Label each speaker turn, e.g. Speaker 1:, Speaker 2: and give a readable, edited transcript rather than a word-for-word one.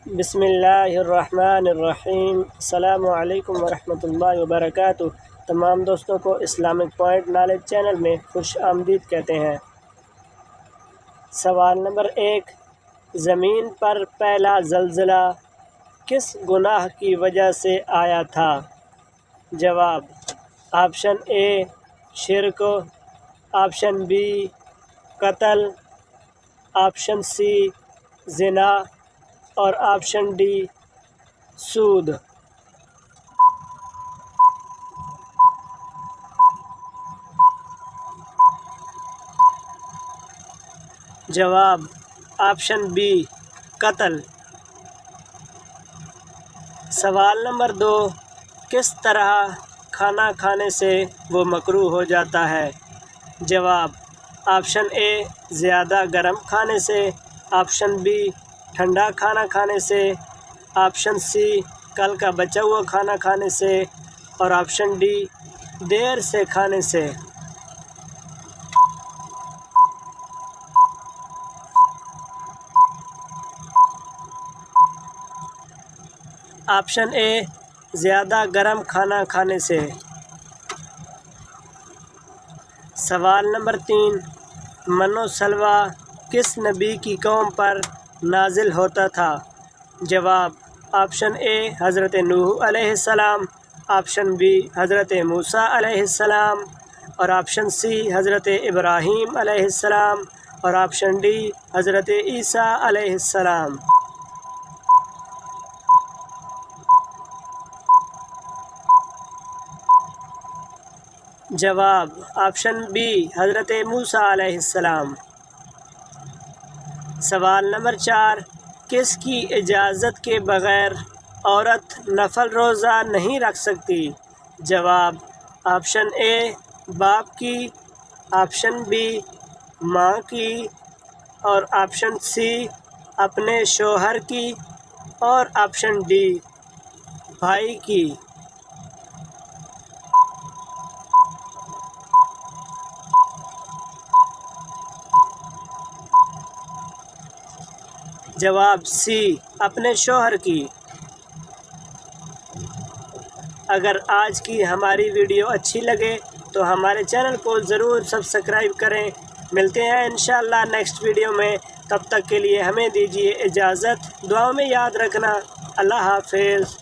Speaker 1: بسم اللہ الرحمن الرحیم۔ السلام علیکم ورحمۃ اللہ وبرکاتہ۔ تمام دوستوں کو اسلامک پوائنٹ نالج چینل میں خوش آمدید کہتے ہیں۔ سوال نمبر 1، زمین پر پہلا زلزلہ کس گناہ کی وجہ سے آیا تھا؟ جواب: آپشن اے شرک، آپشن بی قتل، آپشن سی زنا اور آپشن ڈی سود۔ جواب: آپشن بی قتل۔ سوال نمبر 2، کس طرح کھانا کھانے سے وہ مکروہ ہو جاتا ہے؟ جواب: آپشن اے زیادہ گرم کھانے سے، آپشن بی ٹھنڈا کھانا کھانے سے، آپشن سی کل کا بچا ہوا کھانا کھانے سے اور آپشن ڈی دیر سے کھانے سے۔ آپشن اے زیادہ گرم کھانا کھانے سے۔ سوال نمبر 3، من و سلویٰ کس نبی کی قوم پر نازل ہوتا تھا؟ جواب: آپشن اے حضرت نوح علیہ السلام، آپشن بی حضرت موسیٰ علیہ السلام اور آپشن سی حضرت ابراہیم علیہ السلام اور آپشن ڈی حضرت عیسیٰ علیہ السلام۔ جواب: آپشن بی حضرت موسیٰ علیہ السلام۔ سوال نمبر 4، کس کی اجازت کے بغیر عورت نفل روزہ نہیں رکھ سکتی؟ جواب: آپشن اے باپ کی، آپشن بی ماں کی اور آپشن سی اپنے شوہر کی اور آپشن ڈی بھائی کی۔ جواب سی اپنے شوہر کی۔ اگر آج کی ہماری ویڈیو اچھی لگے تو ہمارے چینل کو ضرور سبسکرائب کریں۔ ملتے ہیں انشاءاللہ نیکسٹ ویڈیو میں، تب تک کے لیے ہمیں دیجیے اجازت۔ دعاؤں میں یاد رکھنا۔ اللہ حافظ۔